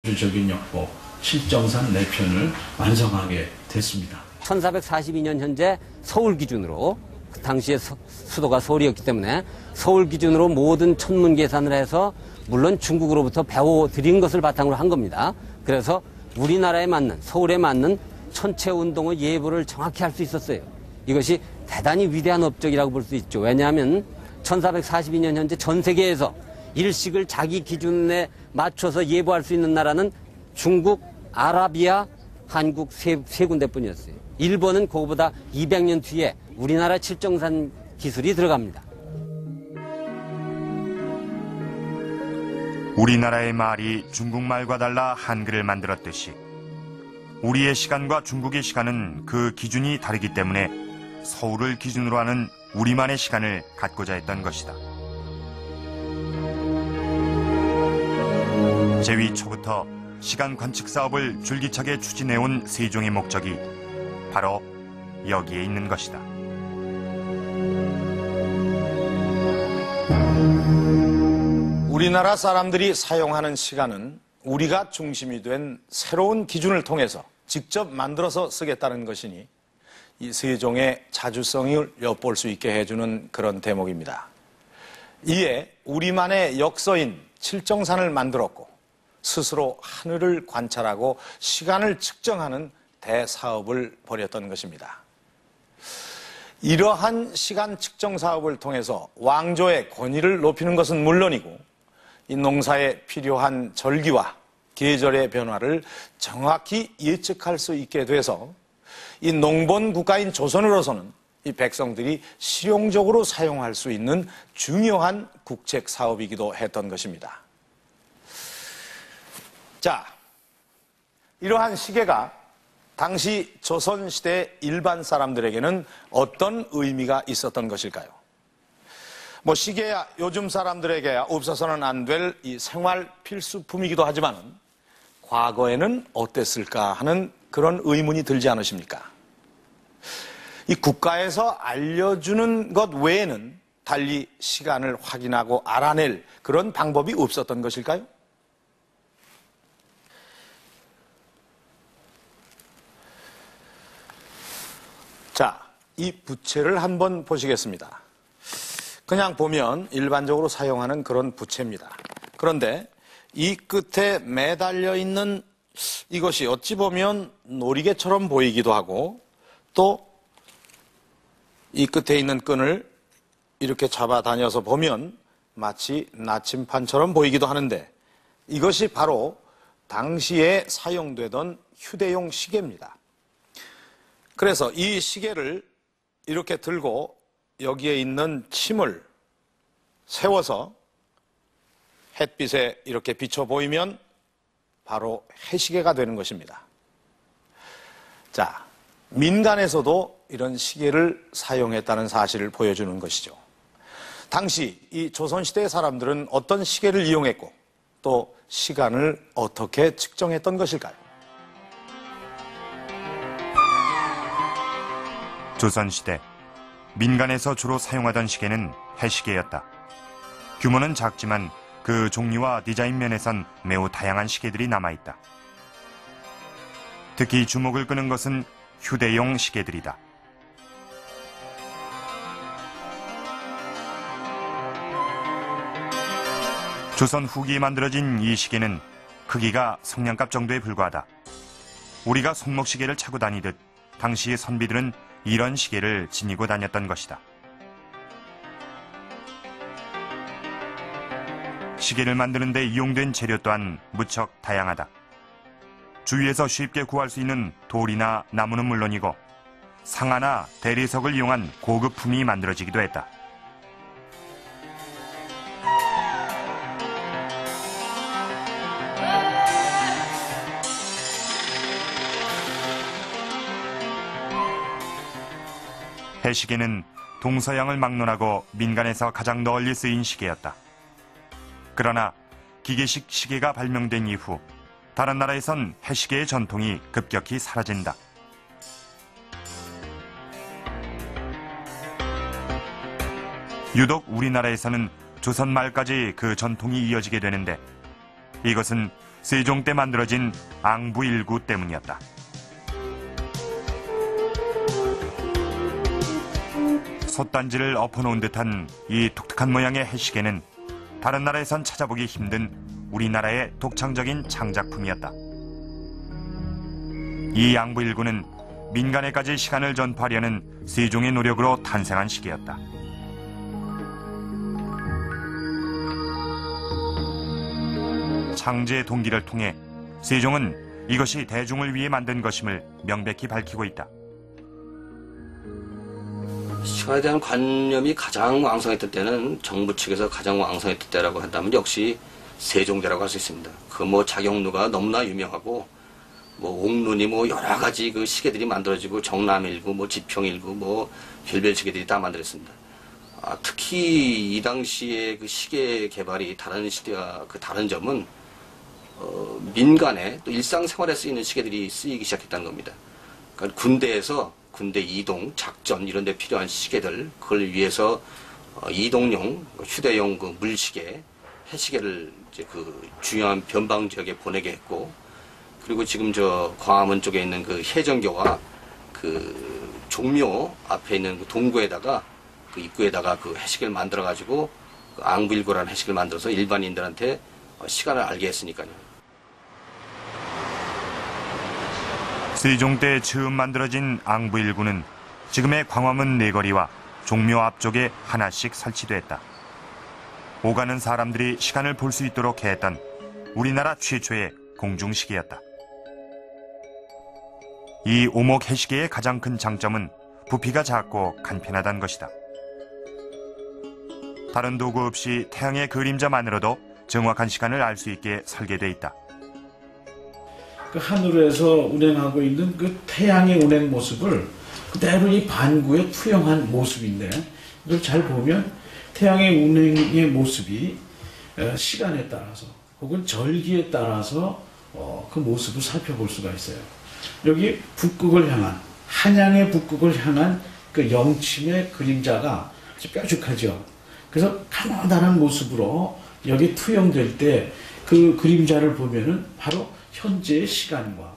주적인 역법 7정산 4편을 완성하게 됐습니다. 1442년 현재 서울 기준으로 그 당시에 수도가 서울이었기 때문에 서울 기준으로 모든 천문 계산을 해서 물론 중국으로부터 배워들인 것을 바탕으로 한 겁니다. 그래서 우리나라에 맞는 서울에 맞는 천체 운동의 예보를 정확히 할 수 있었어요. 이것이 대단히 위대한 업적이라고 볼 수 있죠. 왜냐하면 1442년 현재 전 세계에서 일식을 자기 기준에 맞춰서 예보할 수 있는 나라는 중국, 아라비아, 한국 세 군데뿐이었어요. 일본은 그거보다 200년 뒤에 우리나라 칠정산 기술이 들어갑니다. 우리나라의 말이 중국말과 달라 한글을 만들었듯이 우리의 시간과 중국의 시간은 그 기준이 다르기 때문에 서울을 기준으로 하는 우리만의 시간을 갖고자 했던 것이다. 제위 초부터 시간 관측 사업을 줄기차게 추진해온 세종의 목적이 바로 여기에 있는 것이다. 우리나라 사람들이 사용하는 시간은 우리가 중심이 된 새로운 기준을 통해서 직접 만들어서 쓰겠다는 것이니 이 세종의 자주성을 엿볼 수 있게 해주는 그런 대목입니다. 이에 우리만의 역서인 칠정산을 만들었고 스스로 하늘을 관찰하고 시간을 측정하는 대사업을 벌였던 것입니다. 이러한 시간 측정 사업을 통해서 왕조의 권위를 높이는 것은 물론이고 이 농사에 필요한 절기와 계절의 변화를 정확히 예측할 수 있게 돼서 이 농본 국가인 조선으로서는 이 백성들이 실용적으로 사용할 수 있는 중요한 국책 사업이기도 했던 것입니다. 자, 이러한 시계가 당시 조선시대 일반 사람들에게는 어떤 의미가 있었던 것일까요? 시계야 요즘 사람들에게 없어서는 안 될 이 생활 필수품이기도 하지만 과거에는 어땠을까 하는 그런 의문이 들지 않으십니까? 이 국가에서 알려주는 것 외에는 달리 시간을 확인하고 알아낼 그런 방법이 없었던 것일까요? 자, 이 부채를 한번 보시겠습니다. 그냥 보면 일반적으로 사용하는 그런 부채입니다. 그런데 이 끝에 매달려 있는 이것이 어찌 보면 놀이개처럼 보이기도 하고 또 이 끝에 있는 끈을 이렇게 잡아다녀서 보면 마치 나침판처럼 보이기도 하는데 이것이 바로 당시에 사용되던 휴대용 시계입니다. 그래서 이 시계를 이렇게 들고 여기에 있는 침을 세워서 햇빛에 이렇게 비춰 보이면 바로 해시계가 되는 것입니다. 자, 민간에서도 이런 시계를 사용했다는 사실을 보여주는 것이죠. 당시 이 조선시대의 사람들은 어떤 시계를 이용했고 또 시간을 어떻게 측정했던 것일까요? 조선시대 민간에서 주로 사용하던 시계는 해시계였다. 규모는 작지만 그 종류와 디자인 면에선 매우 다양한 시계들이 남아있다. 특히 주목을 끄는 것은 휴대용 시계들이다. 조선 후기에 만들어진 이 시계는 크기가 성냥갑 정도에 불과하다. 우리가 손목시계를 차고 다니듯 당시의 선비들은 이런 시계를 지니고 다녔던 것이다. 시계를 만드는 데 이용된 재료 또한 무척 다양하다. 주위에서 쉽게 구할 수 있는 돌이나 나무는 물론이고 상아나 대리석을 이용한 고급품이 만들어지기도 했다. 해시계는 동서양을 막론하고 민간에서 가장 널리 쓰인 시계였다. 그러나 기계식 시계가 발명된 이후 다른 나라에선 해시계의 전통이 급격히 사라진다. 유독 우리나라에서는 조선 말까지 그 전통이 이어지게 되는데 이것은 세종 때 만들어진 앙부일구 때문이었다. 솥단지를 엎어놓은 듯한 이 독특한 모양의 해시계는 다른 나라에선 찾아보기 힘든 우리나라의 독창적인 창작품이었다. 이 앙부일구는 민간에까지 시간을 전파하려는 세종의 노력으로 탄생한 시계였다. 창제 동기를 통해 세종은 이것이 대중을 위해 만든 것임을 명백히 밝히고 있다. 시간에 대한 관념이 가장 왕성했던 때는 정부 측에서 가장 왕성했던 때라고 한다면 역시 세종대라고 할 수 있습니다. 그 뭐 작용루가 너무나 유명하고 뭐 옥눈이 뭐 여러 가지 그 시계들이 만들어지고 정남일구, 뭐 지평일구, 뭐 별별 시계들이 다 만들었습니다. 특히 이 당시에 그 시계 개발이 다른 시대와 그 다른 점은 민간에 또 일상생활에 쓰이는 시계들이 쓰이기 시작했다는 겁니다. 그러니까 군대에서 군대 이동, 작전 이런 데 필요한 시계들, 그걸 위해서 이동용, 휴대용 그 물시계, 해시계를 이제 그 중요한 변방 지역에 보내게 했고, 그리고 지금 저 광화문 쪽에 있는 그 해전교와 그 종묘 앞에 있는 그 동구에다가 그 입구에다가 그 해시계를 만들어 가지고 그 앙부일구라는 해시계를 만들어서 일반인들한테 시간을 알게 했으니까요. 세종 때 처음 만들어진 앙부일구는 지금의 광화문 내거리와 종묘 앞쪽에 하나씩 설치됐다. 오가는 사람들이 시간을 볼 수 있도록 했던 우리나라 최초의 공중시계였다. 이 오목 해시계의 가장 큰 장점은 부피가 작고 간편하다는 것이다. 다른 도구 없이 태양의 그림자만으로도 정확한 시간을 알 수 있게 설계돼 있다. 그 하늘에서 운행하고 있는 그 태양의 운행 모습을 그대로 이 반구에 투영한 모습인데, 이걸 잘 보면 태양의 운행의 모습이 시간에 따라서 혹은 절기에 따라서 그 모습을 살펴볼 수가 있어요. 여기 북극을 향한, 한양의 북극을 향한 그 영침의 그림자가 아주 뾰족하죠. 그래서 가난한 모습으로 여기 투영될 때 그 그림자를 보면은 바로 현재의 시간과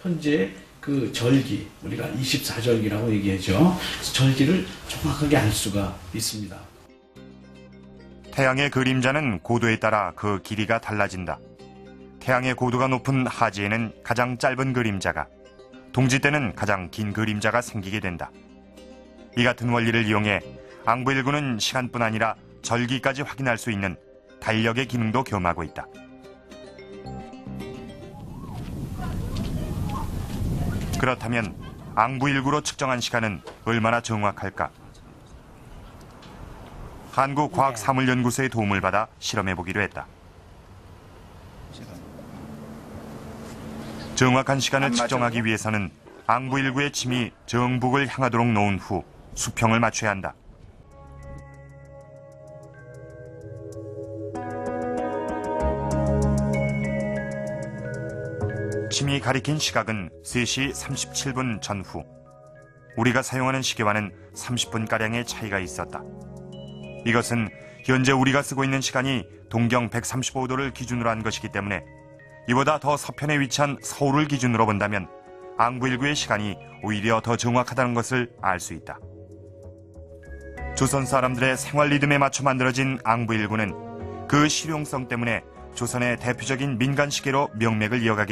현재의 그 절기, 우리가 24절기라고 얘기하죠. 절기를 정확하게 알 수가 있습니다. 태양의 그림자는 고도에 따라 그 길이가 달라진다. 태양의 고도가 높은 하지에는 가장 짧은 그림자가, 동지 때는 가장 긴 그림자가 생기게 된다. 이 같은 원리를 이용해 앙부일구는 시간뿐 아니라 절기까지 확인할 수 있는 달력의 기능도 겸하고 있다. 그렇다면 앙부일구로 측정한 시간은 얼마나 정확할까? 한국과학사물연구소의 도움을 받아 실험해보기로 했다. 정확한 시간을 측정하기 위해서는 앙부일구의 침이 정북을 향하도록 놓은 후 수평을 맞춰야 한다. 침이 가리킨 시각은 3시 37분 전후. 우리가 사용하는 시계와는 30분가량의 차이가 있었다. 이것은 현재 우리가 쓰고 있는 시간이 동경 135도를 기준으로 한 것이기 때문에 이보다 더 서편에 위치한 서울을 기준으로 본다면 앙부일구의 시간이 오히려 더 정확하다는 것을 알 수 있다. 조선 사람들의 생활 리듬에 맞춰 만들어진 앙부일구는 그 실용성 때문에 조선의 대표적인 민간 시계로 명맥을 이어가게